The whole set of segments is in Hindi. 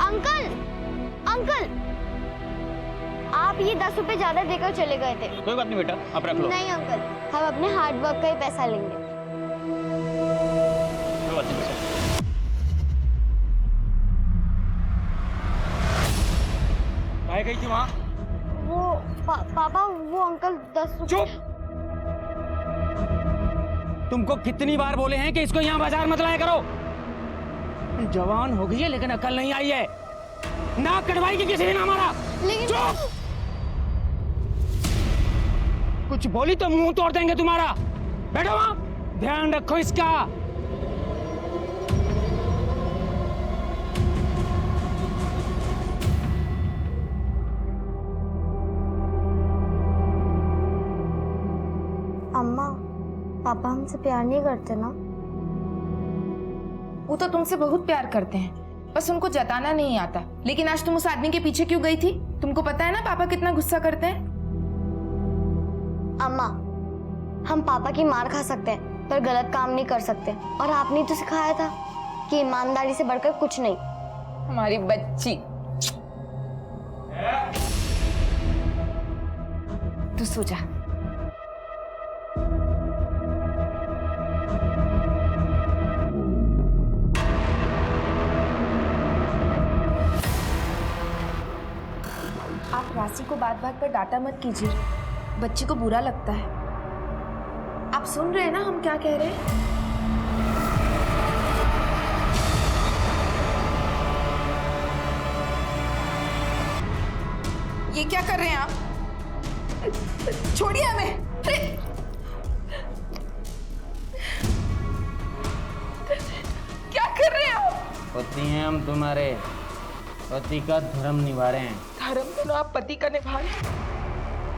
अंकल, अंकल, आप ये 10 रुपए ज्यादा देकर चले गए थे। कोई बात नहीं बेटा, आप रख लो। नहीं अंकल, हम अपने हार्ड वर्क का ही पैसा लेंगे। कोई बात नहीं बेटा। काहे गई थी वहाँ? वो पापा, वो अंकल 10 रुपए। चुप! तुमको कितनी बार बोले हैं कि इसको यहाँ बाजार मत लाया करो। जवान हो गई है लेकिन अकल नहीं आई है। नाक कटवाई की किसी ने ना मारा। लेकिन चुप! कुछ बोली तो मुंह तोड़ देंगे तुम्हारा। बैठो वहां, ध्यान रखो इसका। अम्मा, पापा हमसे प्यार नहीं करते ना? वो तो तुमसे बहुत प्यार करते हैं, बस उनको जताना नहीं आता। लेकिन आज तुम उस आदमी के पीछे क्यों गई थी? तुमको पता है ना पापा कितना गुस्सा करते हैं। अम्मा, हम पापा की मार खा सकते हैं पर गलत काम नहीं कर सकते। और आपने तो सिखाया था कि ईमानदारी से बढ़कर कुछ नहीं। हमारी बच्ची, तू सो जा। आप राशि को बात बात पर डांटा मत कीजिए, बच्ची को बुरा लगता है। आप सुन रहे हैं ना हम क्या कह रहे हैं? ये क्या कर रहे हैं आप? छोड़िए हमें। अरे क्या कर रहे हैं आप? पति हैं हम तुम्हारे, पति का धर्म निभा रहे हैं। धर्म तो ना आप पति का निभा रहे हैं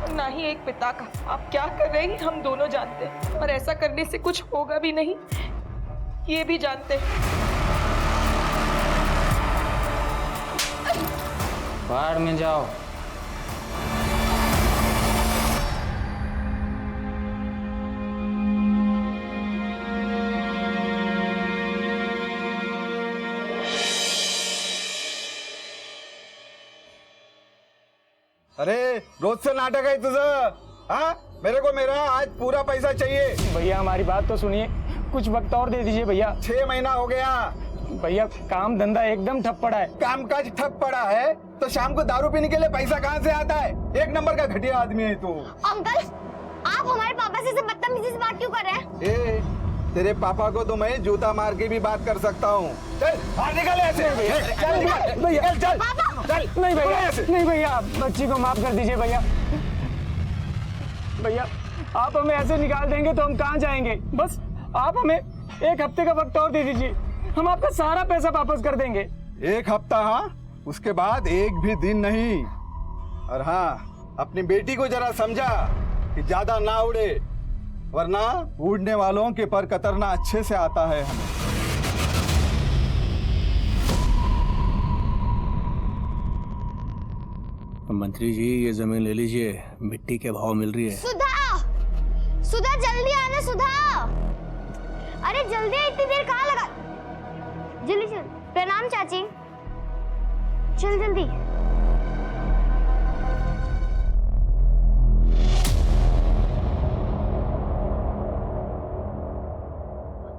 और ना ही एक पिता का। आप क्या कर रहे हैं हम दोनों जानते हैं, और ऐसा करने से कुछ होगा भी नहीं ये भी जानते हैं। बाहर में जाओ। अरे रोज से नाटक है तुझं? हाँ, मेरे को मेरा आज पूरा पैसा चाहिए। भैया हमारी बात तो सुनिए, कुछ वक्त और दे दीजिए भैया। 6 महीना हो गया भैया, काम धंधा एकदम ठप पड़ा है। कामकाज ठप पड़ा है तो शाम को दारू पीने के लिए पैसा कहाँ से आता है? एक नंबर का घटिया आदमी है तू। अंकल, आप हमारे पापा से बदतमीजी से बात क्यों कर रहे हैं? ए, तेरे पापा को तो मैं जूता मार के भी बात कर सकता हूँ। चल बाहर निकल ऐसे। चल भैया, चल चल। नहीं भैया, नहीं भैया, बच्ची को माफ कर दीजिए भैया। भैया, आप हमें ऐसे निकाल देंगे तो हम कहाँ जाएंगे? बस आप हमें 1 हफ्ते का वक्त और दे दीजिए, हम आपका सारा पैसा वापस कर देंगे। 1 हफ्ता? हाँ, उसके बाद एक भी दिन नहीं। और हाँ, अपनी बेटी को जरा समझा कि ज्यादा ना उड़े, वरना उड़ने वालों के पर कतरना अच्छे से आता है हमें। मंत्री जी, ये जमीन ले लीजिए, मिट्टी के भाव मिल रही है। सुधा, सुधा जल्दी आना सुधा। अरे जल्दी, इतनी देर कहाँ लगा? जल्दी चल। प्रणाम चाची, चल जल्दी।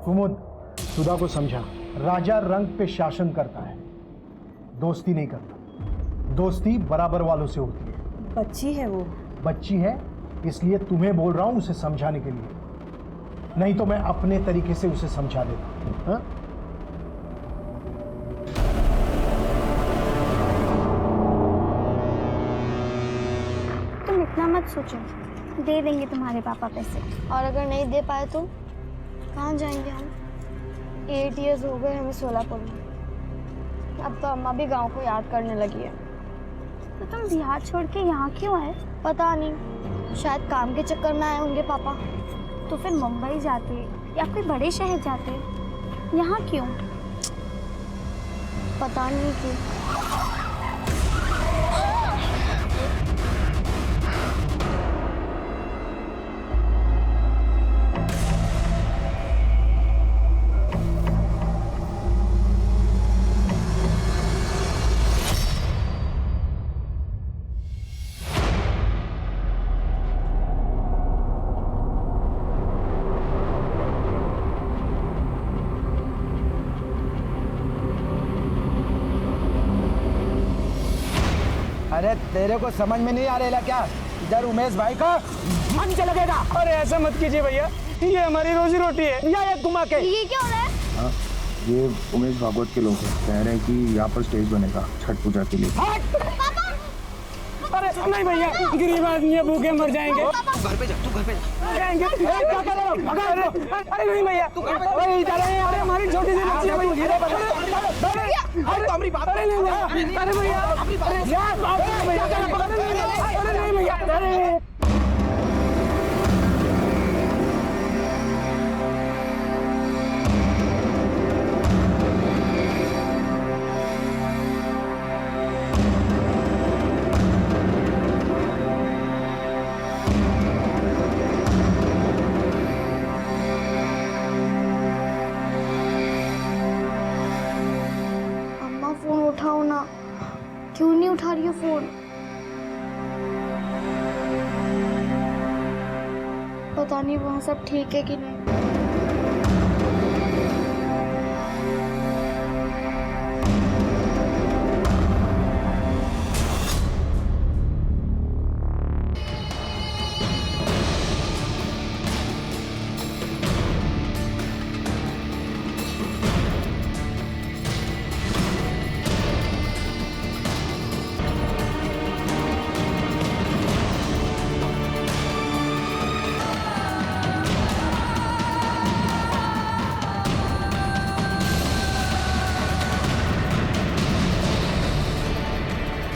कुमुद, सुधा को समझा, राजा रंग पे शासन करता है, दोस्ती नहीं करता। दोस्ती बराबर वालों से होती है। बच्ची है वो। बच्ची है इसलिए तुम्हें बोल रहा हूं उसे समझाने के लिए, नहीं तो मैं अपने तरीके से उसे समझा देता। हाँ? तुम इतना मत सोचो, दे देंगे तुम्हारे पापा पैसे। और अगर नहीं दे पाए तो कहाँ जाएंगे हम? 8 इयर्स हो गए हमें सोलापुर में। अब तो अम्मा भी गांव को याद करने लगी है। तो तुम बिहार छोड़ के यहाँ क्यों आए? पता नहीं, शायद काम के चक्कर में आए होंगे पापा। तो फिर मुंबई जाते या कोई बड़े शहर जाते, यहाँ क्यों? पता नहीं क्यों। अरे तेरे को समझ में नहीं आ रहा क्या? इधर उमेश भाई का मंच लगेगा। अरे ऐसा मत कीजिए भैया, ये हमारी रोजी रोटी है। या एक घुमा के। ये क्या हो रहा है? हाँ, ये उमेश भागवत के लोग हैं, कह रहे हैं कि यहाँ पर स्टेज बनेगा छठ पूजा के लिए। अरे नहीं भैया, गरीब आदमी है, भूखे मर जाएंगे। घर पे जा, तू घर पे जा। जाएंगे। क्या कर रहे हो? अरे नहीं भैया, अरे हमारी छोटी सी बच्ची है भैया। अरे नहीं भैया, अरे भैया, अरे नहीं भैया, अरे फोन उठाओ ना, क्यों नहीं उठा रही हो फोन? पता नहीं वहाँ सब ठीक है कि नहीं।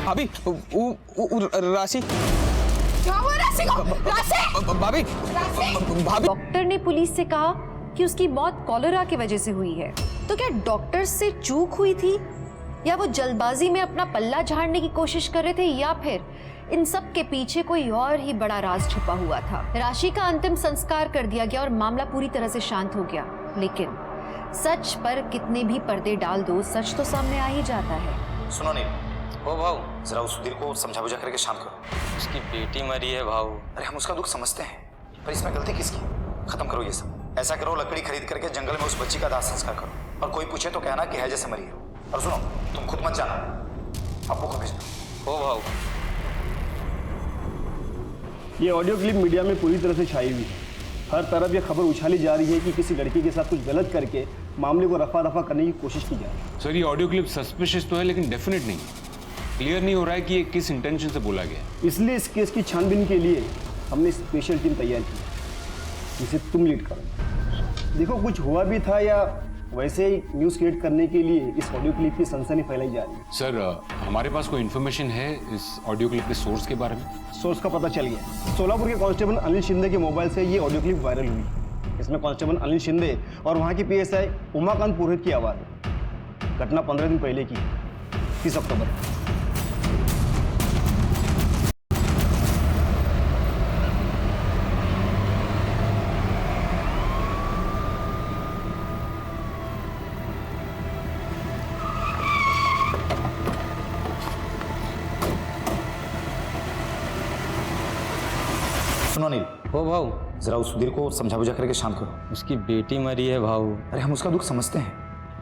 भाभी राशि क्या हुआ राशि को? राशि! भाभी भाभी डॉक्टर ने पुलिस से कहा कि उसकी मौत कॉलेरा की वजह से हुई है। तो क्या डॉक्टर से चूक हुई थी, या वो जल्दबाजी में अपना पल्ला झाड़ने की कोशिश कर रहे थे, या फिर इन सब के पीछे कोई और ही बड़ा राज छुपा हुआ था? राशि का अंतिम संस्कार कर दिया गया और मामला पूरी तरह से शांत हो गया, लेकिन सच पर कितने भी पर्दे डाल दो, सच तो सामने आ ही जाता है। सुनो नील, ओ भाऊ, जरा उस सुधीर को समझा बुझा करके शांत करो। उसकी बेटी मरी है भाऊ। अरे हम उसका दुख समझते हैं, पर इसमें गलती किसकी? खत्म करो ये सब। ऐसा करो, लकड़ी खरीद करके जंगल में उस बच्ची का दाह संस्कार करो, और कोई पूछे तो कहना कि है जैसे मरी है। और सुनो, तुम खुद मत जाना, अब्बू को भेजना। ओ भाऊ, ये ऑडियो क्लिप मीडिया में पूरी तरह से छाई हुई है। हर तरफ ये खबर उछाली जा रही है कि किसी लड़की के साथ कुछ गलत करके मामले को रफा दफा करने की कोशिश की जा रही है। सर, ये ऑडियो क्लिप सस्पिशियस तो है, लेकिन डेफिनेट नहीं। क्लियर नहीं हो रहा है कि ये किस इंटेंशन से बोला गया। इसलिए इस केस की छानबीन के लिए हमने स्पेशल टीम तैयार की, जिसे तुम लीड करो। देखो, कुछ हुआ भी था या वैसे ही न्यूज़ क्रिएट करने के लिए इस ऑडियो क्लिप की सनसनी फैलाई जा रही है। सर, हमारे पास कोई इन्फॉर्मेशन है इस ऑडियो क्लिप के सोर्स के बारे में? सोर्स का पता चल गया। सोलापुर के कांस्टेबल अनिल शिंदे के मोबाइल से ये ऑडियो क्लिप वायरल हुई। इसमें कांस्टेबल अनिल शिंदे और वहाँ की PSI उमाकांत पुरोहित की आवाज़ है। घटना 15 दिन पहले की, 30 अक्टूबर। सुनो नील, ओ भाऊ, जरा उस सुधीर को समझा बुझा करके शांत करो। उसकी बेटी मरी है भाऊ। अरे हम उसका दुख समझते हैं,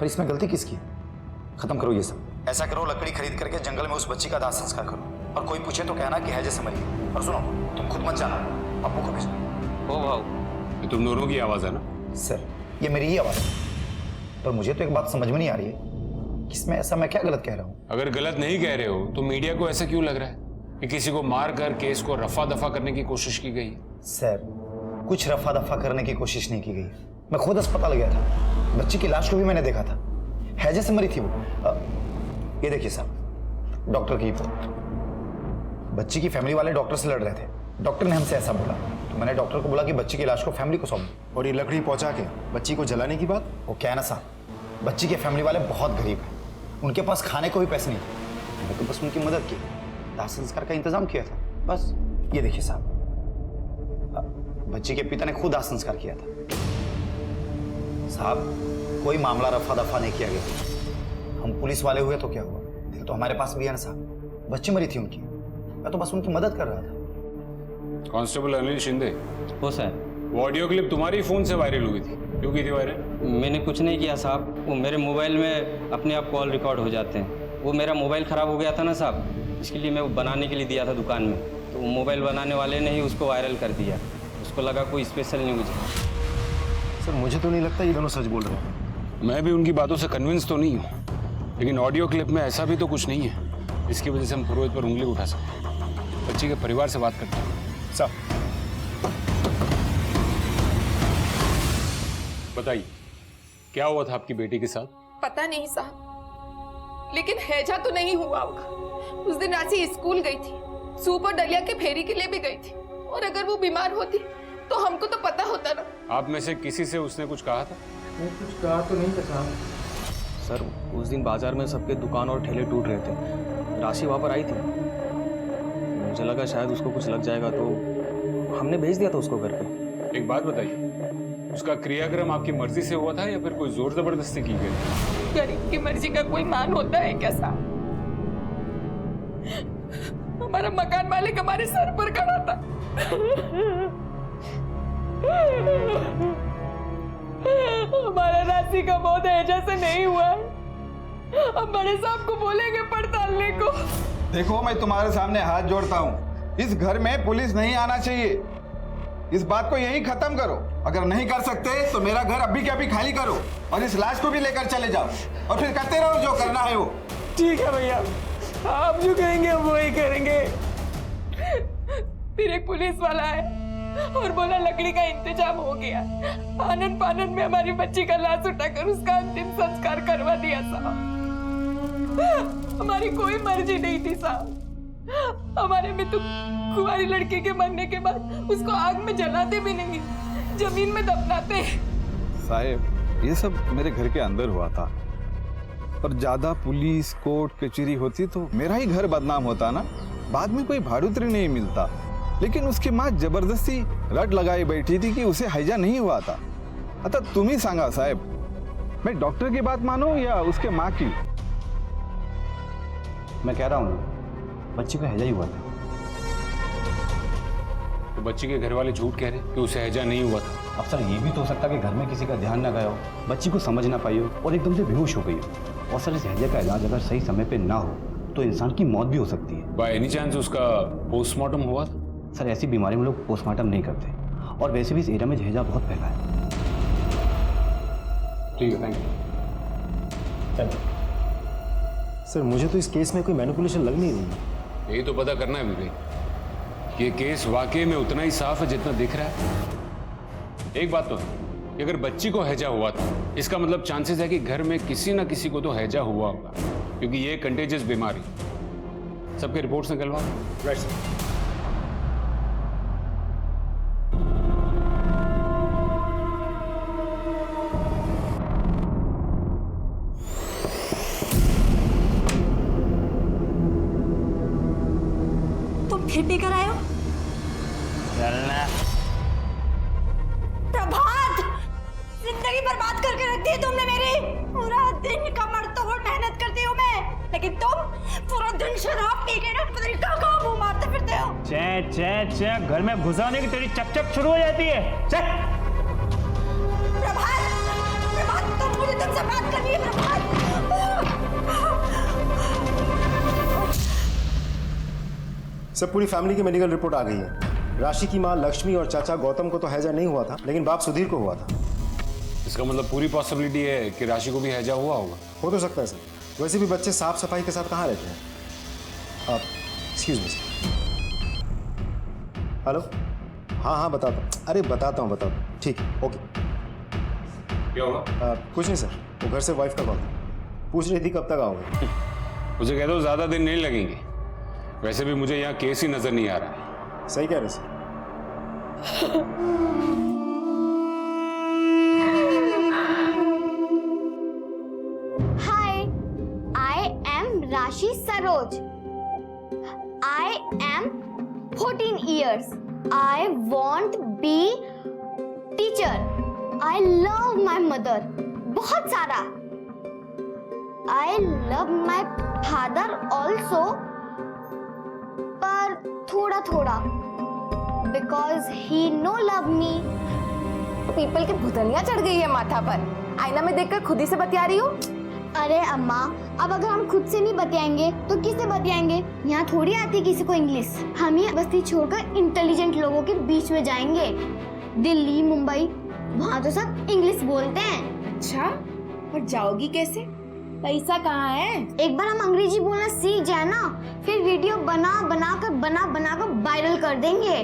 पर इसमें गलती किसकी? खत्म करो ये सब। ऐसा करो, लकड़ी खरीद करके जंगल में उस बच्ची का दाह संस्कार करो, और कोई पूछे तो कहना कि है जैसे मरी है। और सुनो, तुम खुद मत जाना, अब्बू को भेजना। ओ भाऊ, ये तुम दोनों की आवाज़ है ना? सर, ये मेरी ही आवाज़ है, पर मुझे तो एक बात समझ में नहीं आ रही है कि इसमें ऐसा मैं क्या गलत कह रहा हूँ। अगर गलत नहीं कह रहे हो तो मीडिया को ऐसा क्यों लग रहा है कि किसी को मार कर केस को रफा दफा करने की कोशिश की गई? सर, कुछ रफा दफा करने की कोशिश नहीं की गई। मैं खुद अस्पताल गया था, बच्ची की लाश को भी मैंने देखा था, है जैसे मरी थी वो। ये देखिए साहब, डॉक्टर की रिपोर्ट। बच्ची की फैमिली वाले डॉक्टर से लड़ रहे थे, डॉक्टर ने हमसे ऐसा बोला, तो मैंने डॉक्टर को बोला कि बच्ची की लाश को फैमिली को सौंप। और ये लकड़ी पहुंचा के बच्ची को जलाने की बात? वो क्या है ना साहब, बच्ची के फैमिली वाले बहुत गरीब हैं, उनके पास खाने को भी पैसे नहीं थे। मैंने तो बस उनकी मदद की, दाह संस्कार का इंतजाम किया था, बस। ये देखिए साहब, बच्ची के पिता ने खुद दाह संस्कार किया था। साहब, कोई मामला रफा दफा नहीं किया गया। हम पुलिस वाले हुए तो क्या हुआ, दिल तो हमारे पास भी है ना साहब। बच्ची मरी थी उनकी, मैं तो बस उनकी मदद कर रहा था। कांस्टेबल अनिल शिंदे, हो सर, वो ऑडियो क्लिप तुम्हारी फोन से वायरल हुई थी, क्यों की थी वायरल? मैंने कुछ नहीं किया साहब, वो मेरे मोबाइल में अपने आप कॉल रिकॉर्ड हो जाते हैं। वो मेरा मोबाइल ख़राब हो गया था ना साहब, इसके लिए मैं बनाने के लिए दिया था दुकान में, तो मोबाइल बनाने वाले ने ही उसको वायरल कर दिया। उसको लगा कोई स्पेशल न्यूज़ है। सर मुझे तो नहीं लगता ये दोनों सच बोल रहे हैं। मैं भी उनकी बातों से कन्विंस तो नहीं हूँ, लेकिन ऑडियो क्लिप में ऐसा भी तो कुछ नहीं है इसकी वजह से हम पुरोहित पर उंगली उठा सकें। बच्ची के परिवार से बात करते हैं। सर बताइए क्या हुआ था आपकी बेटी के साथ? पता नहीं साहब, लेकिन हैजा तो नहीं हुआ होगा। उस दिन राशि स्कूल गई थी, सूप और डलिया के फेरी के लिए भी गई थी, और अगर वो बीमार होती तो हमको तो पता होता ना। आप में से किसी से उसने कुछ कहा था? कुछ कहा तो नहीं था साहब। सर उस दिन बाजार में सबके दुकान और ठेले टूट रहे थे, राशि वहाँ पर आई थी। मुझे लगा शायद उसको कुछ लग जाएगा तो हमने भेज दिया था उसको घर पे। एक बात बताइए, उसका क्रियाक्रम आपकी मर्जी से हुआ था या फिर कोई जोर जबरदस्ती की गई? गरीब की मर्जी का कोई मान होता है क्या साहब? हमारा मकान मालिक हमारे सर पर खड़ा था। हमारा राशि का मौत हैजा से नहीं हुआ है। हम बड़े साहब को बोलेंगे पड़तालने को। देखो मैं तुम्हारे सामने हाथ जोड़ता हूँ, इस घर में पुलिस नहीं आना चाहिए। इस बात को यही खत्म करो। अगर नहीं कर सकते तो मेरा घर अभी के अभी खाली करो और इस लाश को भी लेकर चले जाओ और फिर करते रहो जो करना है वो। ठीक है भैया, आप जो कहेंगे हम वही करेंगे। फिर एक पुलिस वाला है और बोला लकड़ी का इंतजाम हो गया। आनंद पानंद में हमारी बच्ची का लाश उठाकर उसका अंतिम संस्कार करवा दिया साहब। हमारी कोई मर्जी नहीं थी साहब। हमारे में तो कुंवारी लड़की के मरने के बाद उसको आग में जलाते भी नहीं, जमीन में दफनाते। साहब ये सब मेरे घर के अंदर हुआ था, और ज्यादा पुलिस कोर्ट कचहरी होती तो मेरा ही घर बदनाम होता ना। बाद में कोई भाड़ुत्री नहीं मिलता, लेकिन उसकी माँ जबरदस्ती रट लगाई बैठी थी कि उसे हैजा नहीं हुआ था। आता तुम ही सांगा साहब, मैं डॉक्टर की बात मानूं या उसके माँ की? मैं कह रहा हूँ बच्ची को हैजा ही हुआ था। तो बच्ची के घर वाले झूठ कह रहे कि उसे हैजा नहीं हुआ था। अब सर ये भी तो हो सकता है कि घर में किसी का ध्यान ना गया हो, बच्ची को समझ ना पाई हो और एकदम से बेहोश हो गई हो। और सर इस हैजे का इलाज अगर सही समय पे ना हो तो इंसान की मौत भी हो सकती है। बाय एनी चांस उसका पोस्टमार्टम हुआ था? सर ऐसी बीमारी में लोग पोस्टमार्टम नहीं करते, और वैसे भी इस एरिया में हैजा बहुत फैला है। ठीक है, थैंक यू। सर मुझे तो इस केस में कोई मैनिपुलेशन लग नहीं रही है। यही तो पता करना है विवेक, ये केस वाकई में उतना ही साफ है जितना दिख रहा है। एक बात तो है कि अगर बच्ची को हैजा हुआ था, इसका मतलब चांसेस है कि घर में किसी ना किसी को तो हैजा हुआ होगा, क्योंकि ये कंटेजियस बीमारी। सबके रिपोर्ट्स निकलवा। Right sir. फिर भी करायो? चलना। प्रभात, जिंदगी बर्बाद करके रख दी तुमने मेरी। पूरा दिन कमर तोड़ मेहनत करती हूँ मैं, लेकिन तुम पूरा दिन शराब पी के ना पता नहीं कहाँ मुंह मारते फिरते हो। चे घर में घुसाने की तेरी चक शुरू हो जाती है। प्रभात तुम मुझे तुमसे बात करनी है। प्रभात सब पूरी फैमिली की मेडिकल रिपोर्ट आ गई है। राशि की मां लक्ष्मी और चाचा गौतम को तो हैजा नहीं हुआ था, लेकिन बाप सुधीर को हुआ था। इसका मतलब पूरी पॉसिबिलिटी है कि राशि को भी हैजा हुआ होगा। हो तो सकता है सर, वैसे भी बच्चे साफ सफाई के साथ कहाँ रहते हैं। आप एक्सक्यूज मी सर। हेलो, हाँ बताता हूँ। अरे बताता हूँ ठीक है, ओके। क्या हुआ? कुछ नहीं सर, वो घर से वाइफ का कॉल था, पूछ रही थी कब तक आओगे। मुझे कह दो ज्यादा दिन नहीं लगेंगे, वैसे भी मुझे यहाँ केस ही नजर नहीं आ रहा है। सही कह रहे सर। हाय, आई एम राशि Saroj. I am 14 years. I want be teacher. I love my mother. बहुत सारा. I love my father also. पर थोड़ा थोड़ा. Because he no love me. People की भुतनिया चढ़ गई है माथा पर। आईना में देखकर खुद ही से बतिया रही हो। अरे अम्मा, अब अगर हम खुद से नहीं बतियाएंगे तो किससे बतियाएंगे? यहाँ थोड़ी आती किसी को इंग्लिश। हम ही बस्ती छोड़कर इंटेलिजेंट लोगों के बीच में जाएंगे। दिल्ली, मुंबई, वहाँ तो सब इंग्लिश बोलते हैं। अच्छा, और जाओगी कैसे? पैसा कहाँ है? एक बार हम अंग्रेजी बोलना सीख जाए ना, फिर वीडियो बना कर वायरल कर देंगे।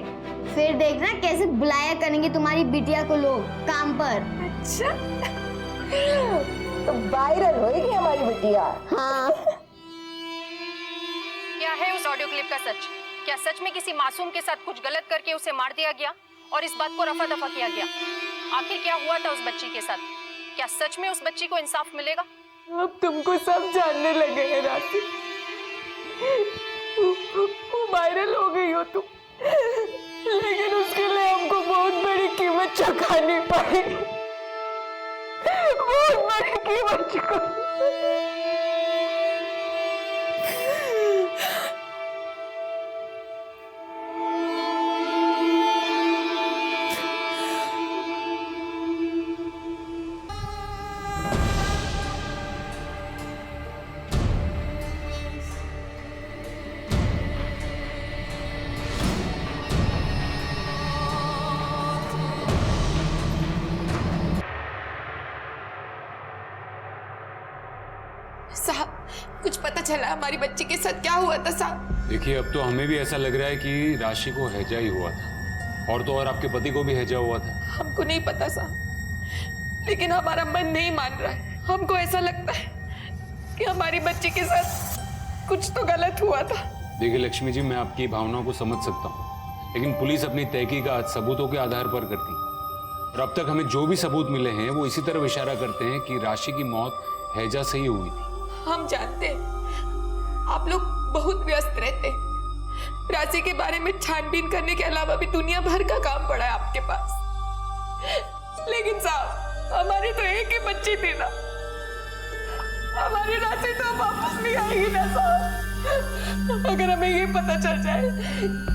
फिर देखना कैसे बुलाया करेंगे तुम्हारी बिटिया को लोग काम पर। अच्छा, तो वायरल होएगी हमारी बिटिया। हाँ। क्या है उस ऑडियो क्लिप का सच? क्या सच में किसी मासूम के साथ कुछ गलत करके उसे मार दिया गया और इस बात को रफा दफा किया गया? आखिर क्या हुआ था उस बच्ची के साथ? क्या सच में उस बच्ची को इंसाफ मिलेगा? अब तुमको सब जानने लगे हैं राशि। वो वायरल हो गई हो तुम, लेकिन उसके लिए हमको बहुत बड़ी कीमत चुकानी पड़ी। बहुत बड़ी कीमत चुकानी। साहब, कुछ पता चला हमारी बच्ची के साथ क्या हुआ था साहब? देखिए, अब तो हमें भी ऐसा लग रहा है कि राशि को हैजा ही हुआ था, और तो और आपके पति को भी हैजा हुआ था। हमको नहीं पता साहब, लेकिन हमारा मन नहीं मान रहा है। हमको ऐसा लगता है कि हमारी बच्ची के साथ कुछ तो गलत हुआ था। देखिए लक्ष्मी जी, मैं आपकी भावनाओं को समझ सकता हूँ, लेकिन पुलिस अपनी तहकीकात सबूतों के आधार पर करती है, और अब तक हमें जो भी सबूत मिले हैं वो इसी तरफ इशारा करते हैं कि राशि की मौत हैजा से ही हुई थी। हम जानते हैं आप लोग बहुत व्यस्त रहते हैं। राशि के बारे में छानबीन करने के अलावा भी दुनिया भर का काम पड़ा है आपके पास। लेकिन साहब, हमारी तो एक ही बच्ची थी ना, हमारी राशि तो वापस नहीं आएगी ना साहब। अगर हमें ये पता चल जाए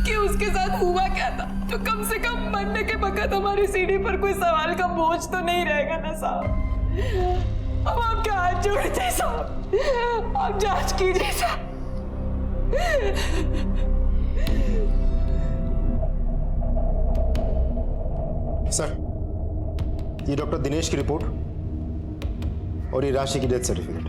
कि उसके साथ हुआ क्या था, तो कम से कम मरने के वक्त हमारी सीढ़ी पर कोई सवाल का बोझ तो नहीं रहेगा ना साहब। अब आपके हाथ जोड़ते हैं साहब, आप जांच कीजिए साहब। सर, ये डॉक्टर दिनेश की रिपोर्ट और ये राशि की डेथ सर्टिफिकेट।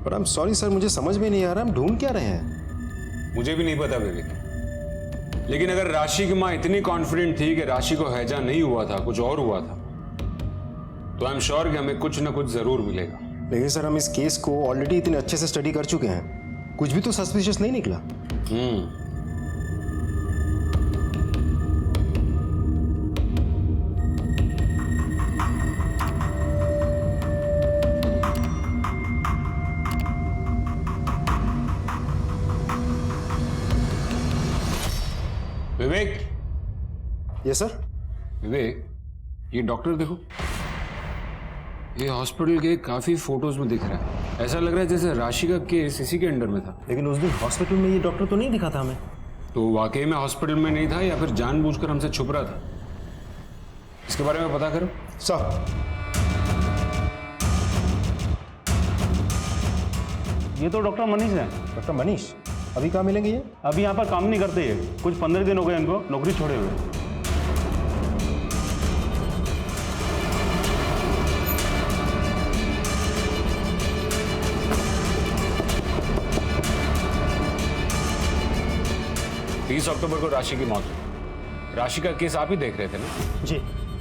पर आई एम सॉरी सर, मुझे समझ में नहीं आ रहा हम ढूंढ क्या रहे हैं। मुझे भी नहीं पता विवेक, लेकिन अगर राशि की माँ इतनी कॉन्फिडेंट थी कि राशि को हैजा नहीं हुआ था, कुछ और हुआ था, तो आई एम श्योर कि हमें कुछ ना कुछ जरूर मिलेगा। लेकिन सर, हम इस केस को ऑलरेडी इतने अच्छे से स्टडी कर चुके हैं, कुछ भी तो सस्पिशियस नहीं निकला। विवेक। Yes sir. विवेक, ये डॉक्टर देखो, ये हॉस्पिटल के काफी फोटोज में दिख रहा है। ऐसा लग रहा है जैसे राशि का केस इसी के अंडर में था। लेकिन उस दिन हॉस्पिटल में ये डॉक्टर तो नहीं दिखा था हमें। तो वाकई में हॉस्पिटल में नहीं था या फिर जानबूझकर हमसे छुप रहा था? इसके बारे में पता करो। सर, ये तो डॉक्टर मनीष है। डॉक्टर मनीष अभी कहाँ मिलेंगे ये? अभी यहाँ पर काम नहीं करते ये, कुछ 15 दिन हो गए इनको नौकरी छोड़े हुए। अक्टूबर को राशि की मौत हुई। राशि का केस आप ही देख रहे थे ना? जी।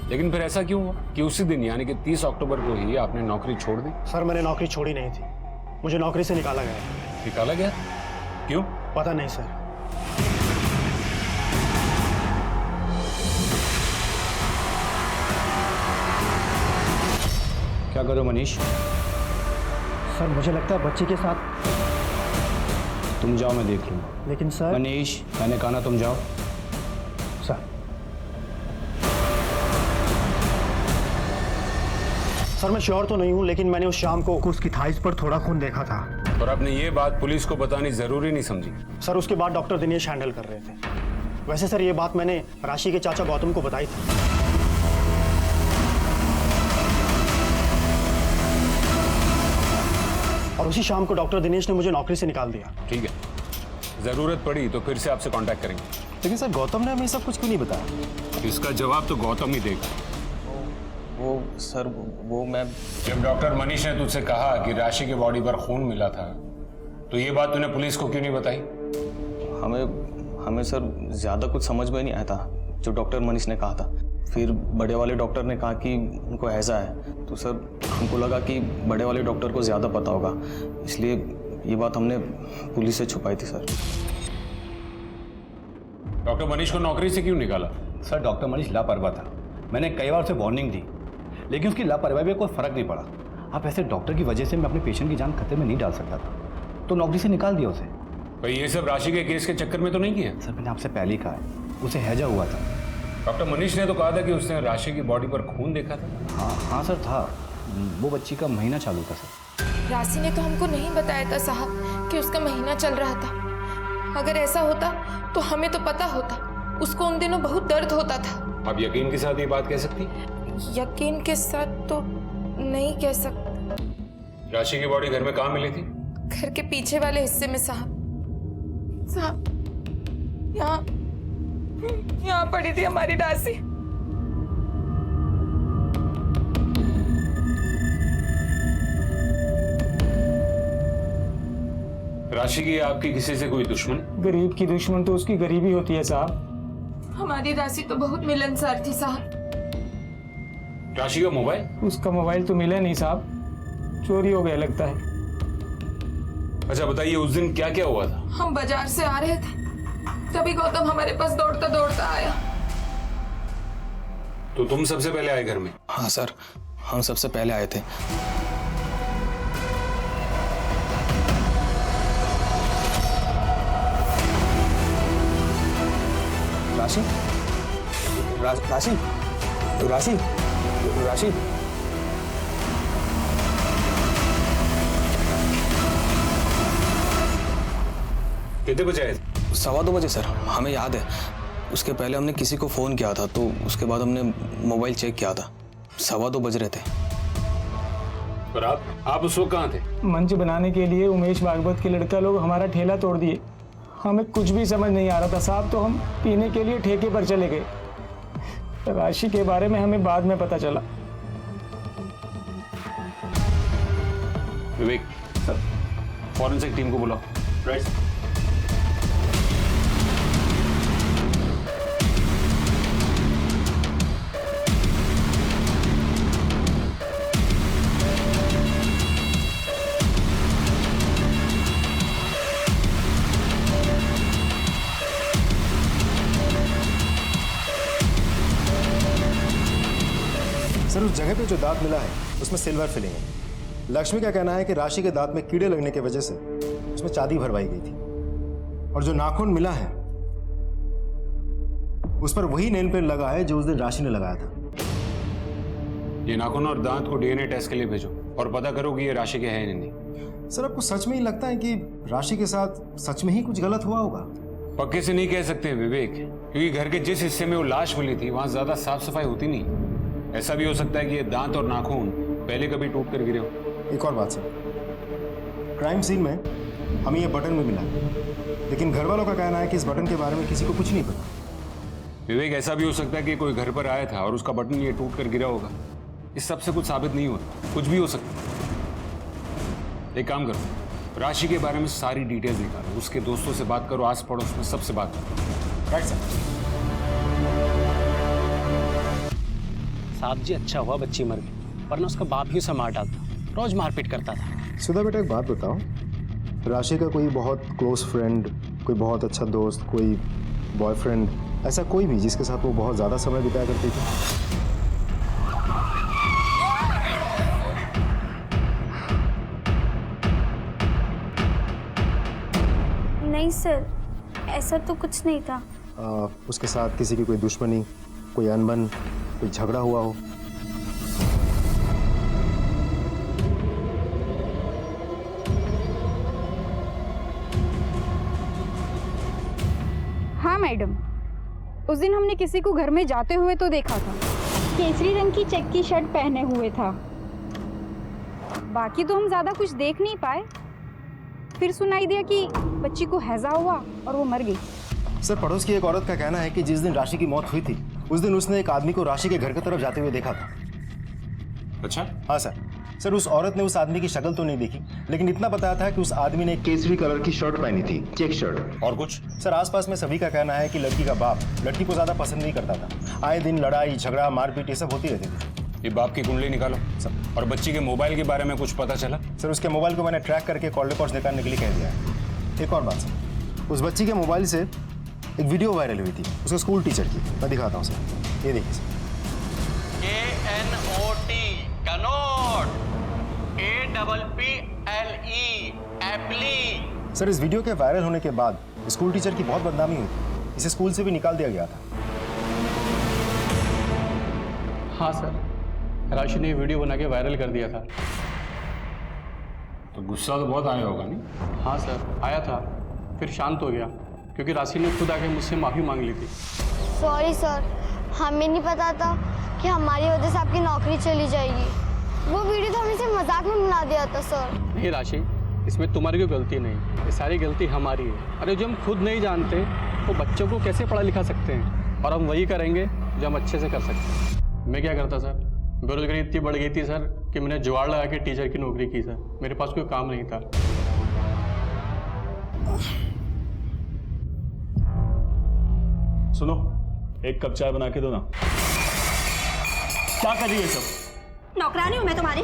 लेकिन फिर ऐसा क्यों हुआ कि उसी दिन यानी कि 30 अक्टूबर को ही आपने नौकरी छोड़ दी? सर, मैंने नौकरी छोड़ी नहीं थी, मुझे नौकरी से निकाला गया। निकाला गया? क्यों? पता नहीं सर। क्या करो मनीष? सर, मुझे लगता है बच्चे के साथ। तुम जाओ, मैं देख लूंगा। लेकिन सर। मनीष, मैंने कहा ना तुम जाओ। सर, सर मैं श्योर तो नहीं हूं, लेकिन मैंने उस शाम को उसकी थाइस पर थोड़ा खून देखा था। और आपने ये बात पुलिस को बतानी जरूरी नहीं समझी? सर, उसके बाद डॉक्टर दिनेश हैंडल कर रहे थे। वैसे सर, ये बात मैंने राशि के चाचा गौतम को बताई थी। और उसी शाम को डॉक्टर दिनेश ने मुझे नौकरी से निकाल दिया। ठीक है, जरूरत पड़ी तो फिर से आपसे कांटेक्ट करेंगे। लेकिन सर गौतम ने हमें सब कुछ क्यों नहीं बताया? इसका जवाब तो गौतम ही देगा। वो सर वो मैं जब डॉक्टर मनीष ने तुझसे कहा कि राशि के बॉडी पर खून मिला था तो ये बात तूने पुलिस को क्यों नहीं बताई? हमें सर ज़्यादा कुछ समझ में नहीं आया था जो डॉक्टर मनीष ने कहा था। फिर बड़े वाले डॉक्टर ने कहा कि उनको हैजा है, तो सर हमको लगा कि बड़े वाले डॉक्टर को ज़्यादा पता होगा, इसलिए ये बात हमने पुलिस से छुपाई थी सर। डॉक्टर मनीष को नौकरी से क्यों निकाला? सर डॉक्टर मनीष लापरवाह था। मैंने कई बार उसे वार्निंग दी, लेकिन उसकी लापरवाही में कोई फर्क नहीं पड़ा। अब ऐसे डॉक्टर की वजह से मैं अपने पेशेंट की जान खतरे में नहीं डाल सकता था, तो नौकरी से निकाल दिया उसे। भाई ये सब राशि के केस के चक्कर में तो नहीं किया? सर मैंने आपसे पहले ही कहा है, उसे हैजा हुआ था। डॉक्टर मनीष ने तो कहा था कि उसने राशि की बॉडी पर खून देखा था। हाँ सर था, वो बच्ची का महीना चालू था सर। राशि ने तो हमको नहीं बताया था साहब कि उसका महीना चल रहा था। अगर ऐसा होता तो हमें तो पता होता। उसको उन दिनों बहुत दर्द होता था। आप यकीन के साथ ये बात कह सकती? यकीन के साथ तो नहीं कह सकते। राशि की बॉडी घर में कहाँ मिली थी? घर के पीछे वाले हिस्से में साहब यहाँ पड़ी थी हमारी राशि। राशि की आपकी किसी से कोई दुश्मन? गरीब की दुश्मन तो उसकी गरीबी होती है साहब। हमारी राशि तो बहुत मिलनसार थी साहब। राशि का मोबाइल? उसका मोबाइल तो मिला नहीं साहब, चोरी हो गया लगता है। अच्छा बताइए उस दिन क्या क्या हुआ था? हम बाजार से आ रहे थे, तभी गौतम हमारे पास दौड़ता दौड़ता आया। तो तुम सबसे पहले आए घर में? हाँ सर, हम सबसे पहले आए थे। राशि राशि राशि राशि कितने बजे आए? 2:15 बजे सर, हमें याद है। उसके पहले हमने किसी को फ़ोन किया था, तो उसके बाद हमने मोबाइल चेक किया था। 2:15 बज रहे थे। और आप उस वक्त कहाँ थे? मंच बनाने के लिए उमेश भागवत के लड़का लोग हमारा ठेला तोड़ दिए। हमें कुछ भी समझ नहीं आ रहा था साहब, तो हम पीने के लिए ठेके पर चले गए। राशि के बारे में हमें बाद में पता चला। विवेक सर, फॉरेंसिक टीम को बुलाओ। राइट। सर उस जगह पे जो दांत मिला है उसमें सिल्वर फिलिंग है। लक्ष्मी का कहना है कि राशि के दांत में कीड़े लगने की वजह से उसमें चांदी भरवाई गई थी। और जो नाखून मिला है उस पर वही नेल पेंट लगा है जो उस दिन राशि ने लगाया था। ये नाखून और दांत को डीएनए टेस्ट के लिए भेजो और पता करो कि ये राशि के है या नहीं। सर आपको सच में ही लगता है कि राशि के साथ सच में ही कुछ गलत हुआ होगा? पक्के से नहीं कह सकते विवेक, क्योंकि घर के जिस हिस्से में वो लाश मिली थी वहां ज्यादा साफ सफाई होती नहीं। ऐसा भी हो सकता है कि ये दांत और नाखून पहले कभी टूट कर गिरे हो। एक और बात सर, क्राइम सीन में हमें ये बटन भी मिला है, लेकिन घर वालों का कहना है कि इस बटन के बारे में किसी को कुछ नहीं पता। विवेक ऐसा भी हो सकता है कि कोई घर पर आया था और उसका बटन ये टूट कर गिरा होगा। इस सब से कुछ साबित नहीं होता, कुछ भी हो सकता है। एक काम करो, राशि के बारे में सारी डिटेल्स निकालो, उसके दोस्तों से बात करो, आस पड़ोस में सबसे बात करो। Right sir. साहब जी अच्छा हुआ बच्ची मर गई, वरना उसका बाप ही उसे मार डालता, रोज मारपीट करता था। सुधा बेटा एक बात बताओ, राशि का कोई बहुत क्लोज फ्रेंड, कोई बहुत अच्छा दोस्त, कोई बॉयफ्रेंड, ऐसा कोई भी जिसके साथ वो बहुत ज़्यादा समय बिताया करती थी? नहीं सर, ऐसा तो कुछ नहीं था। उसके साथ किसी की कोई दुश्मनी, कोई अनबन, कोई झगड़ा हुआ हो? हाँ मैडम, उस दिन हमने किसी को घर में जाते हुए तो देखा था। केसरी रंग की चेक की शर्ट पहने हुए था। बाकी तो हम ज़्यादा कुछ देख नहीं पाए। फिर सुनाई दिया कि बच्ची को हैजा हुआ और वो मर गई। सर, पड़ोस की एक औरत का कहना है कि जिस दिन राशि की मौत हुई थी उस दिन उसने एक आदमी को राशि के घर की तरफ जाते हुए देखा था। अच्छा? हाँ सर। सर, उस औरत ने उस आदमी की शक्ल तो नहीं देखी, लेकिन इतना बताया था कि उस आदमी ने केसरी कलर की शर्ट पहनी थी, चेक शर्ट। और कुछ? सर, आसपास में सभी का कहना है कि लड़की का बाप लड़की को ज्यादा पसंद नहीं करता था। आए दिन लड़ाई झगड़ा मारपीट ये सब होती रहती थी। ये बाप की कुंडली निकालो सर। और बच्ची के मोबाइल के बारे में कुछ पता चला? सर, उसके मोबाइल को मैंने ट्रैक करके कॉल रिकॉर्ड्स निकालने के लिए कह दिया है। एक और बात सर, उस बच्ची के मोबाइल से एक वीडियो वायरल हुई थी उसके स्कूल टीचर की। मैं दिखाता हूँ सर, ये देखिए sir. KNOT Connaught, APPLE apply. Sir, इस वीडियो के वायरल होने के बाद स्कूल टीचर की बहुत बदनामी हुई। इसे स्कूल से भी निकाल दिया गया था। हाँ सर, राशि ने वीडियो बना के वायरल कर दिया था। तो गुस्सा तो बहुत आया होगा नहीं? हाँ सर, आया था, फिर शांत हो गया क्योंकि राशि ने खुद आके मुझसे माफ़ी मांग ली थी। सॉरी सर, हमें नहीं पता था कि हमारी वजह से आपकी नौकरी चली जाएगी। वो वीडियो तो हमने सिर्फ मजाक में बना दिया था सर। नहीं राशि, इसमें तुम्हारी कोई गलती नहीं, ये सारी गलती हमारी है। अरे जो हम खुद नहीं जानते वो बच्चों को कैसे पढ़ा लिखा सकते हैं, और हम वही करेंगे जो हम अच्छे से कर सकते हैं। मैं क्या करता सर, बेरोजगारी इतनी बढ़ गई थी सर कि मैंने जुगाड़ लगा के टीचर की नौकरी की सर। मेरे पास कोई काम नहीं था। सुनो, एक कप चाय बना के दो ना। क्या कर रही है सब? नौकरानी हूँ मैं तुम्हारी?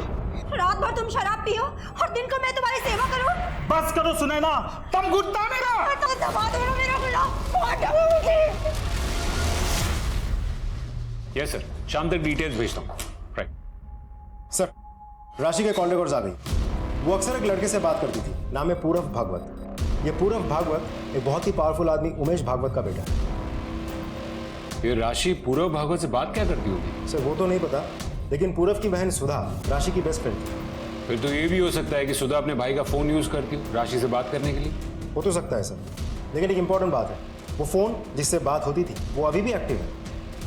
रात भर तुम शराब पियो और दिन को मैं तुम्हारी सेवा करूं? बस करो सुनैना, तुम गुस्सा मेरा। तो दबा दो ना मेरा गला, मार दूंगी। यस सर, शाम तक डिटेल्स भेजता हूँ। राइट सर, राशि के कॉल रिकॉर्ड्स आ गई। वो अक्सर एक लड़के से बात करती थी, नाम है पूरव भागवत। ये पूरव भागवत एक बहुत ही पावरफुल आदमी उमेश भागवत का बेटा है। ये राशि पूरव भागवत से बात क्या करती होगी? सर, वो तो नहीं पता, लेकिन पूरव की बहन सुधा राशि की बेस्ट फ्रेंड थी। फिर तो ये भी हो सकता है कि सुधा अपने भाई का फोन यूज करती हो राशि से बात करने के लिए। हो तो सकता है सर, लेकिन एक इंपॉर्टेंट बात है, वो फोन जिससे बात होती थी वो अभी भी एक्टिव है,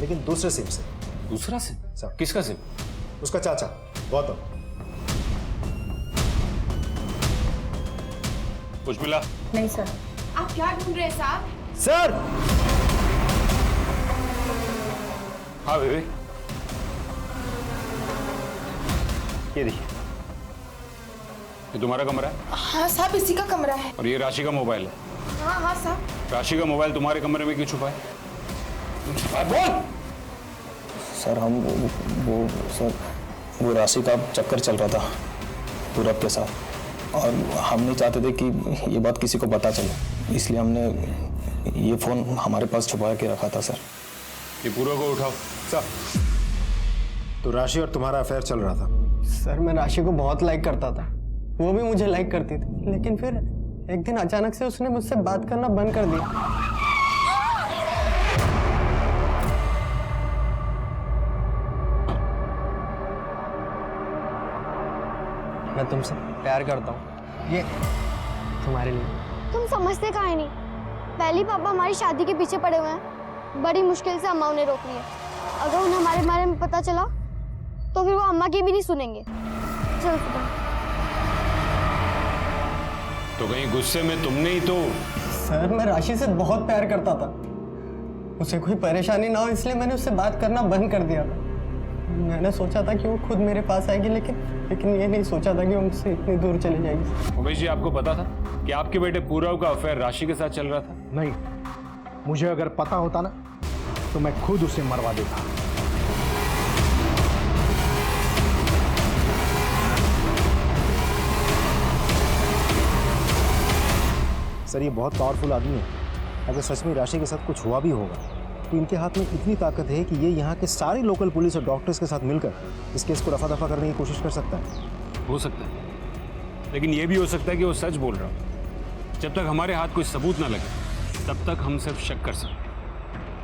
लेकिन दूसरे सिम से। दूसरा सिम? सर। किसका सिम? उसका चाचा गौतम। कुछ मिला? नहीं सर। आप क्या ढूंढ रहे हैं साहब? सर! हाँ बेबी, ये देखिए, ये तुम्हारा कमरा है? हाँ साहब, इसी का कमरा है। और ये राशि का मोबाइल है? हाँ हाँ साहब। राशि का मोबाइल तुम्हारे कमरे में क्यों छुपा है? बोल। सर, हम वो राशि का चक्कर चल रहा था पूरब के साथ, और हम नहीं चाहते थे कि ये बात किसी को पता चले, इसलिए हमने ये फ़ोन हमारे पास छुपा के रखा था सर। ये पूरब को उठाओ। सर, तो राशि और तुम्हारा अफेयर चल रहा था? सर, मैं राशि को बहुत लाइक करता था, वो भी मुझे लाइक करती थी, लेकिन फिर एक दिन अचानक से उसने मुझसे बात करना बंद कर दिया। मैं तुमसे प्यार करता हूँ, ये तुम्हारे लिए। तुम समझते काहे नहीं? पहले पापा हमारी शादी के पीछे पड़े हुए हैं। बड़ी मुश्किल से अम्मा उन्हें रोक रही है। अगर उन्हें हमारे बारे में पता चला तो फिर वो अम्मा की भी नहीं सुनेंगे। चल तो कहीं गुस्से में तुमने ही तो? सर, मैं राशि से बहुत प्यार करता था, उसे कोई परेशानी ना हो इसलिए मैंने उससे बात करना बंद कर दिया था। मैंने सोचा था कि वो खुद मेरे पास आएगी, लेकिन ये नहीं सोचा था कि वो मुझसे इतनी दूर चली जाएगी। उमेश जी, आपको पता था कि आपके बेटे पूरव का अफेयर राशि के साथ चल रहा था? नहीं, मुझे अगर पता होता ना तो मैं खुद उसे मरवा देता। सर, ये बहुत पावरफुल आदमी है। अगर सच में राशि के साथ कुछ हुआ भी होगा तो इनके हाथ में इतनी ताकत है कि ये यहाँ के सारे लोकल पुलिस और डॉक्टर्स के साथ मिलकर इस केस को रफा दफा करने की कोशिश कर सकता है। हो सकता है, लेकिन ये भी हो सकता है कि वो सच बोल रहा हो। जब तक हमारे हाथ कोई सबूत ना लगे तब तक हम सिर्फ शक कर सकते,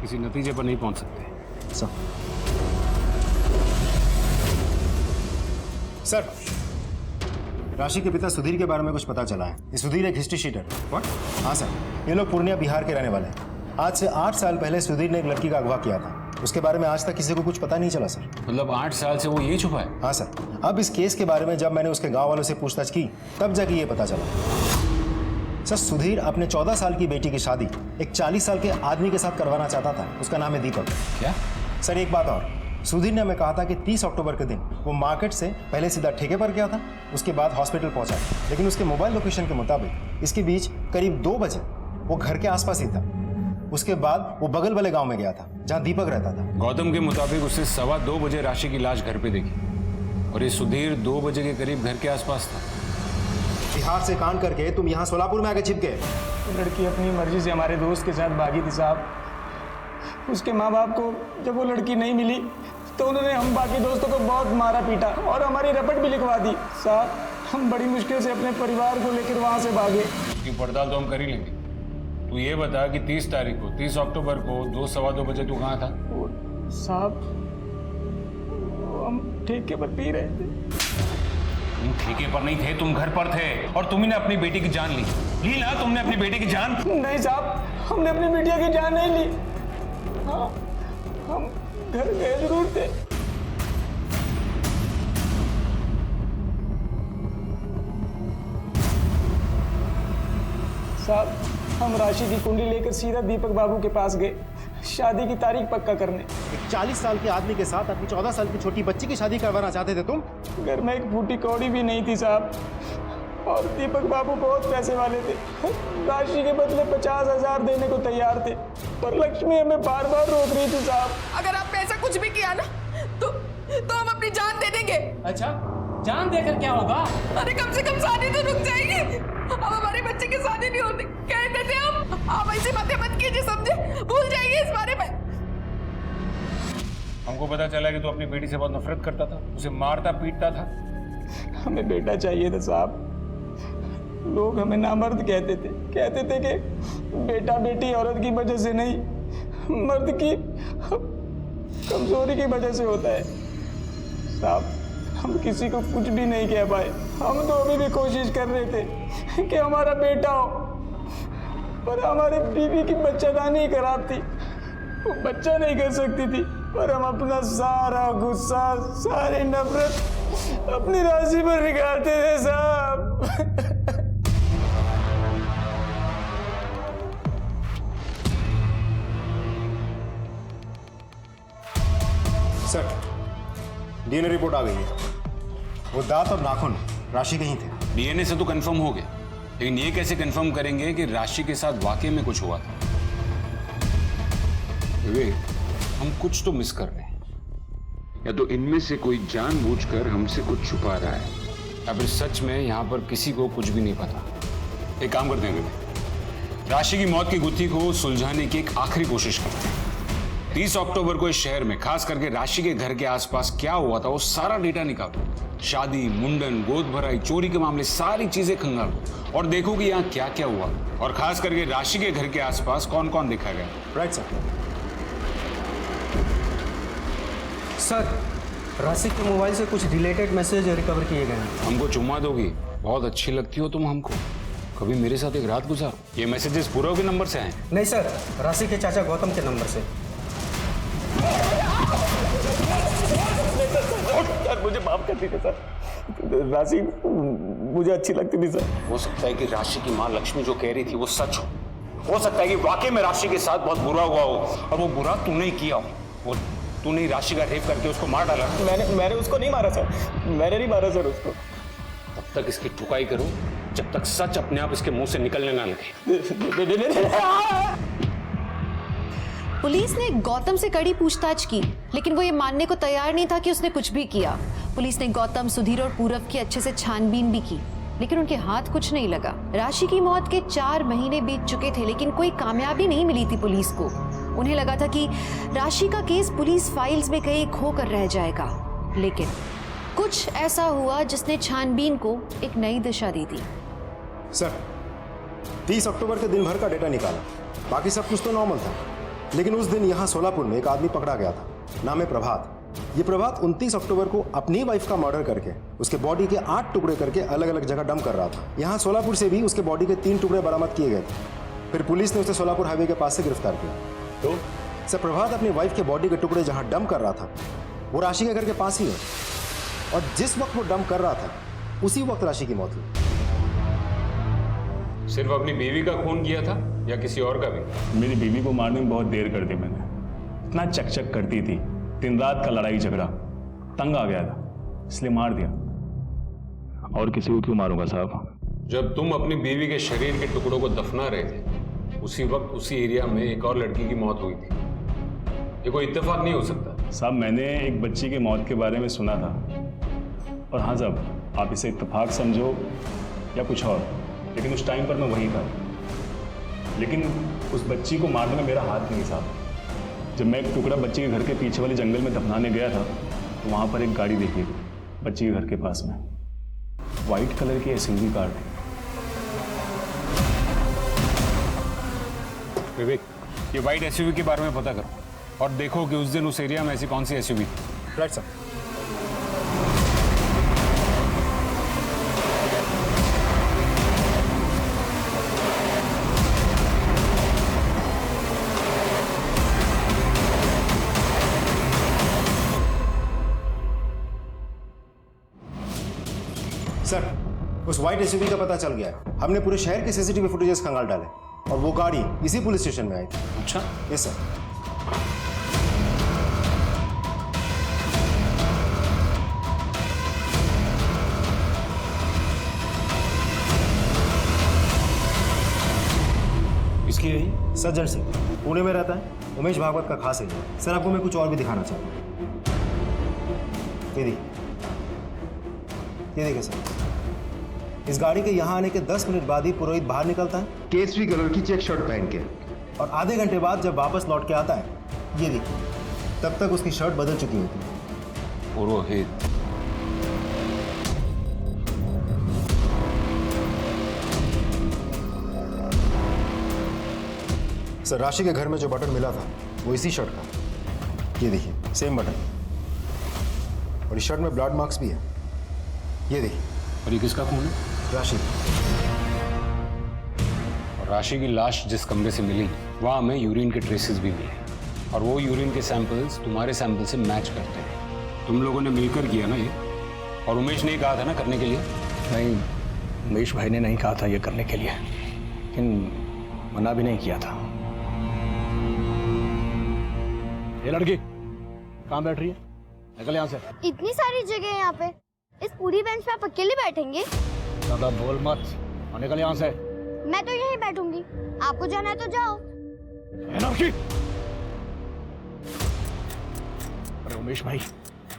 किसी नतीजे पर नहीं पहुंच सकते। सर, राशि के पिता सुधीर के बारे में कुछ पता चला है। ये सुधीर एक हिस्ट्री शीटर है। व्हाट? हाँ सर, ये लोग पूर्णिया बिहार के रहने वाले हैं। आज से 8 साल पहले सुधीर ने एक लड़की का अगवा किया था। उसके बारे में आज तक किसी को कुछ पता नहीं चला सर। मतलब 8 साल से वो यही छुपा है? हाँ सर, अब इस केस के बारे में जब मैंने उसके गांव वालों से पूछताछ की तब जाके ये पता चला। सर, सुधीर अपने 14 साल की बेटी की शादी एक 40 साल के आदमी के साथ करवाना चाहता था। उसका नाम है दीपक। क्या? सर एक बात और, सुधीर ने हमें कहा था कि 30 अक्टूबर के दिन वो मार्केट से पहले सीधा ठेके पर गया था, उसके बाद हॉस्पिटल पहुंचा, लेकिन उसके मोबाइल लोकेशन के मुताबिक इसके बीच करीब 2 बजे वो घर के आसपास ही था। उसके बाद वो बगल वाले गांव में गया था जहां दीपक रहता था। गौतम के मुताबिक उसने 2:15 बजे राशि की लाश घर पे देखी और ये सुधीर 2 बजे के करीब घर के आसपास था। बिहार से कांड करके तुम यहाँ सोलापुर में आके छिप गए। लड़की अपनी मर्जी से हमारे दोस्त के साथ भागी थी साहब। उसके माँ बाप को जब वो लड़की नहीं मिली तो उन्होंने हम बाकी दोस्तों को बहुत मारा पीटा और हमारी रपट भी लिखवा दी साहब। हम बड़ी मुश्किल से अपने परिवार को लेकर वहाँ से भागे। उसकी पड़ताल तो हम कर ही लेंगे। तू ये बता कि 30 तारीख को 30 अक्टूबर को 2-2:15 बजे तू कहाँ था? साहब हम ठेके पर पी रहे थे। तुम ठेके पर नहीं थे, तुम घर पर थे और तुम्ही ने अपनी बेटी की जान ली ना? तुमने अपनी बेटी की जान? नहीं साहब, हमने अपनी बेटिया की जान नहीं ली। हाँ, हम घर गए जरूर थे। साहब, हम राशि की कुंडली लेकर सीधा दीपक बाबू के पास गए शादी की तारीख पक्का करने। एक 40 साल के आदमी के साथ अपनी 14 साल की छोटी बच्ची की शादी करवाना चाहते थे तुम? घर में एक फूटी कौड़ी भी नहीं थी साहब, और दीपक बाबू बहुत पैसे वाले थे। राशि के बदले 50,000 देने को तैयार थे, पर लक्ष्मी हमें बार बार रोक रही थी साहब। अगर आपने ऐसा कुछ भी किया ना तो हम अपनी जान दे देंगे। अच्छा, जान देकर क्या होगा? अरे कम से कम शादी तो रुक जाएगी। अब हमारी बच्चे की शादी नहीं होती कहते थे हम। आप ऐसी बातें मत कीजिए, समझे? भूल जाइए इस बारे में। हमको पता चला कि तू अपनी बेटी से बहुत नफरत करता था, उसे मारता पीटता था। हमें बेटा चाहिए था साहब। लोग हमें नामर्द कहते थे कि बेटा बेटी औरत की वजह से नहीं, मर्द की कमजोरी की वजह से होता है साहब। हम किसी को कुछ भी नहीं कह पाए। हम तो अभी भी कोशिश कर रहे थे कि हमारा बेटा हो, पर हमारी बीवी की बच्चादानी खराब थी, वो बच्चा नहीं कर सकती थी। पर हम अपना सारा गुस्सा, सारी नफरत अपनी राशि पर निकालते थे साहब। सर, डीएनए रिपोर्ट आ गई है। वो दांत और नाखून राशि के ही थे। डीएनए से तो कंफर्म हो गया, लेकिन ये कैसे कंफर्म करेंगे कि राशि के साथ वाकई में कुछ हुआ था? विवेक, हम कुछ तो मिस कर रहे हैं। या तो इनमें से कोई जानबूझकर हमसे कुछ छुपा रहा है, या फिर सच में यहाँ पर किसी को कुछ भी नहीं पता। एक काम करते हैं विवेक, राशि की मौत की गुत्थी को सुलझाने की एक आखिरी कोशिश करते हैं। 30 अक्टूबर को इस शहर में, खास करके राशि के घर के आसपास क्या हुआ था वो सारा डेटा निकालो। शादी, मुंडन, गोद भराई, चोरी के मामले, सारी चीजें खंगालो और देखो कि यहाँ क्या क्या हुआ, और खास करके राशि के घर के आसपास कौन कौन देखा गया। Right sir. सर, राशि के मोबाइल से कुछ रिलेटेड मैसेज रिकवर किए गए हैं। हमको चुम्मा दोगी? बहुत अच्छी लगती हो तुम हमको। कभी मेरे साथ एक रात गुजारो। ये मैसेजेस पूरा के नंबर से आए? नहीं सर, राशि के चाचा गौतम के नंबर से। सर मुझे माफ कर दीजिए सर, राशि मुझे अच्छी लगती थी सर। हो सकता है कि राशि की माँ लक्ष्मी जो कह रही थी वो सच हो सकता है कि वाकई में राशि के साथ बहुत बुरा हुआ हो, और वो बुरा तूने ही किया हो। वो तूने राशि का रेप करके उसको मार डाला। मैंने उसको नहीं मारा सर, मैंने नहीं मारा सर उसको। तब तक इसकी ठुकाई करो जब तक सच अपने आप इसके मुंह से निकलने ना लगे। पुलिस ने गौतम से कड़ी पूछताछ की, लेकिन वो ये मानने को तैयार नहीं था कि उसने कुछ भी किया। पुलिस ने गौतम, सुधीर और पूरब की अच्छे से छानबीन भी की, लेकिन उनके हाथ कुछ नहीं लगा। राशि की मौत के 4 महीने बीत चुके थे, लेकिन कोई कामयाबी नहीं मिली थी पुलिस को। उन्हें लगा था कि राशि का केस पुलिस फाइल्स में कहीं खो कर रह जाएगा, लेकिन कुछ ऐसा हुआ जिसने छानबीन को एक नई दिशा दी थी। सर, 30 अक्टूबर के दिन भर का डेटा निकाला, बाकी सब कुछ तो नॉर्मल था, लेकिन उस दिन यहाँ सोलापुर में एक आदमी पकड़ा गया था, नाम है प्रभात। ये प्रभात 29 अक्टूबर को अपनी वाइफ का मर्डर करके उसके बॉडी के 8 टुकड़े करके अलग अलग जगह डंप कर रहा था। यहाँ सोलापुर से भी उसके बॉडी के 3 टुकड़े बरामद किए गए थे। फिर पुलिस ने उसे सोलापुर हाईवे के पास से गिरफ्तार किया। तो सर प्रभात अपनी वाइफ के बॉडी के टुकड़े जहां डंप कर रहा था वो राशि के घर के पास ही है, और जिस वक्त वो डंप कर रहा था उसी वक्त राशि की मौत हुई। सिर्फ अपनी बीवी का खून किया था या किसी और का भी? मेरी बीवी को मारने में बहुत देर कर दी मैंने। इतना चकचक करती थी, दिन रात का लड़ाई झगड़ा, तंग आ गया था इसलिए मार दिया। और किसी को क्यों मारूंगा साहब? जब तुम अपनी बीवी के शरीर के टुकड़ों को दफना रहे थे उसी वक्त उसी एरिया में एक और लड़की की मौत हुई थी। ये कोई इत्तेफाक नहीं हो सकता। साहब मैंने एक बच्ची की मौत के बारे में सुना था, और हाँ साहब आप इसे इत्तेफाक समझो या कुछ और, लेकिन उस टाइम पर मैं वहीं था। लेकिन उस बच्ची को मारने में मेरा हाथ नहीं साहब। जब मैं एक टुकड़ा बच्ची के घर के पीछे वाले जंगल में दफनाने गया था तो वहाँ पर एक गाड़ी देखी थी बच्ची के घर के पास में, वाइट कलर की एसयूवी कार थी। विवेक, ये वाइट एसयूवी के बारे में पता करो और देखो कि उस दिन उस एरिया में ऐसी कौन सी एसयूवी थी। Right sir. सर उस व्हाइट एसयूवी का पता चल गया है। हमने पूरे शहर के सीसीटीवी फुटेजेस खंगाल डाले और वो गाड़ी इसी पुलिस स्टेशन में आई थी। अच्छा? Yes sir. इसकी यही सज्जन सिंह पुणे में रहता है, उमेश भागवत का खास है। सर आपको मैं कुछ और भी दिखाना चाहता हूँ। ये देखिए सर, इस गाड़ी के यहाँ आने के 10 मिनट बाद ही पुरोहित बाहर निकलता है केसरी कलर की चेक शर्ट पहन के, और आधे घंटे बाद जब वापस लौट के आता है ये देखिए तब तक उसकी शर्ट बदल चुकी होती है। पुरोहित सर राशि के घर में जो बटन मिला था वो इसी शर्ट का, ये देखिए सेम बटन, और इस शर्ट में ब्लड मार्क्स भी है, ये देखिए। और ये किसका खून है? राशि। और राशि की लाश जिस कमरे से मिली वहां हमें यूरिन के ट्रेसेस भी मिले, और वो यूरिन के सैंपल्स तुम्हारे सैंपल से मैच करते हैं। तुम लोगों ने मिलकर किया ना ये? और उमेश ने कहा था ना करने के लिए? नहीं, उमेश भाई ने नहीं कहा था ये करने के लिए, लेकिन मना भी नहीं किया था। ये लड़की कहाँ बैठ रही है? निकल यहाँ से। इतनी सारी जगह है यहाँ पे, इस पूरी बेंच पे आप अकेले बैठेंगे? ज्यादा बोल मत और निकल यहाँ से। मैं तो यहीं बैठूंगी, आपको जाना है तो जाओ। लड़की, अरे उमेश भाई,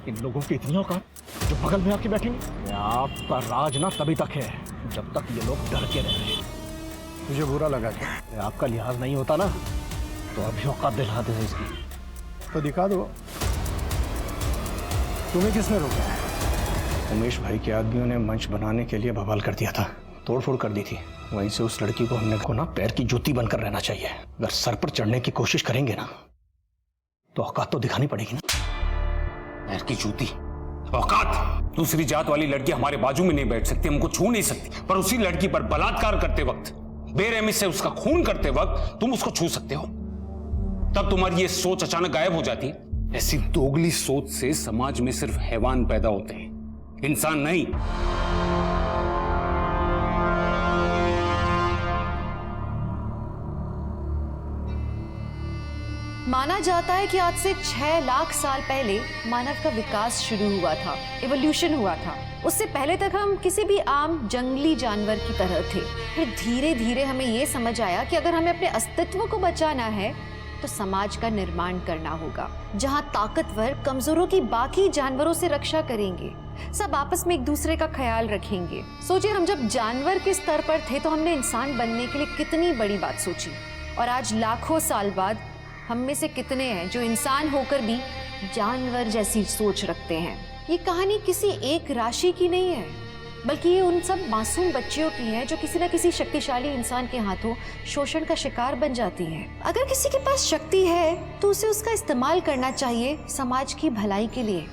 इन लोगों की इतनी औकात जो बगल में आके बैठेंगे। आपका राज ना तभी तक है जब तक ये लोग डर के रह रहे हैं। तुझे बुरा लगा क्या? आपका लिहाज नहीं होता ना तो अभी औकात दिला दे इसकी। तो दिखा दो, तुम्हें किसने रोका है? उमेश भाई के आदमियों ने मंच बनाने के लिए बवाल कर दिया था, तोड़फोड़ कर दी थी। वहीं से उस लड़की को हमने को ना पैर की जूती बनकर रहना चाहिए। अगर सर पर चढ़ने की कोशिश करेंगे ना तो औकात तो दिखानी पड़ेगी ना। पैर की जूती? औकात? दूसरी जात वाली लड़की हमारे बाजू में नहीं बैठ सकती, हमको छू नहीं सकती, पर उसी लड़की पर बलात्कार करते वक्त, बेरहमी से उसका खून करते वक्त तुम उसको छू सकते हो? तब तुम्हारी ये सोच अचानक गायब हो जाती है। ऐसी दोगली सोच से समाज में सिर्फ हैवान पैदा होते हैं, इंसान नहीं। माना जाता है कि आज से 6 लाख साल पहले मानव का विकास शुरू हुआ था, इवोल्यूशन हुआ था। उससे पहले तक हम किसी भी आम जंगली जानवर की तरह थे। फिर धीरे धीरे हमें यह समझ आया कि अगर हमें अपने अस्तित्व को बचाना है तो समाज का निर्माण करना होगा, जहां ताकतवर कमजोरों की बाकी जानवरों से रक्षा करेंगे, सब आपस में एक दूसरे का ख्याल रखेंगे। सोचिए, हम जब जानवर के स्तर पर थे तो हमने इंसान बनने के लिए कितनी बड़ी बात सोची, और आज लाखों साल बाद हम में से कितने हैं जो इंसान होकर भी जानवर जैसी सोच रखते हैं। ये कहानी किसी एक राशि की नहीं है, बल्कि ये उन सब मासूम बच्चियों की है जो किसी न किसी शक्तिशाली इंसान के हाथों शोषण का शिकार बन जाती हैं। अगर किसी के पास शक्ति है तो उसे उसका इस्तेमाल करना चाहिए समाज की भलाई के लिए,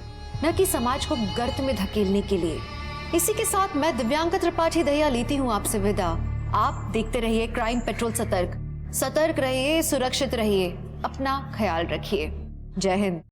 न कि समाज को गर्त में धकेलने के लिए। इसी के साथ मैं दिव्यांका त्रिपाठी दहिया लेती हूँ आपसे विदा। आप देखते रहिए क्राइम पेट्रोल सतर्क। सतर्क रहिए, सुरक्षित रहिए। अपना ख्याल रखिए। जय हिंद।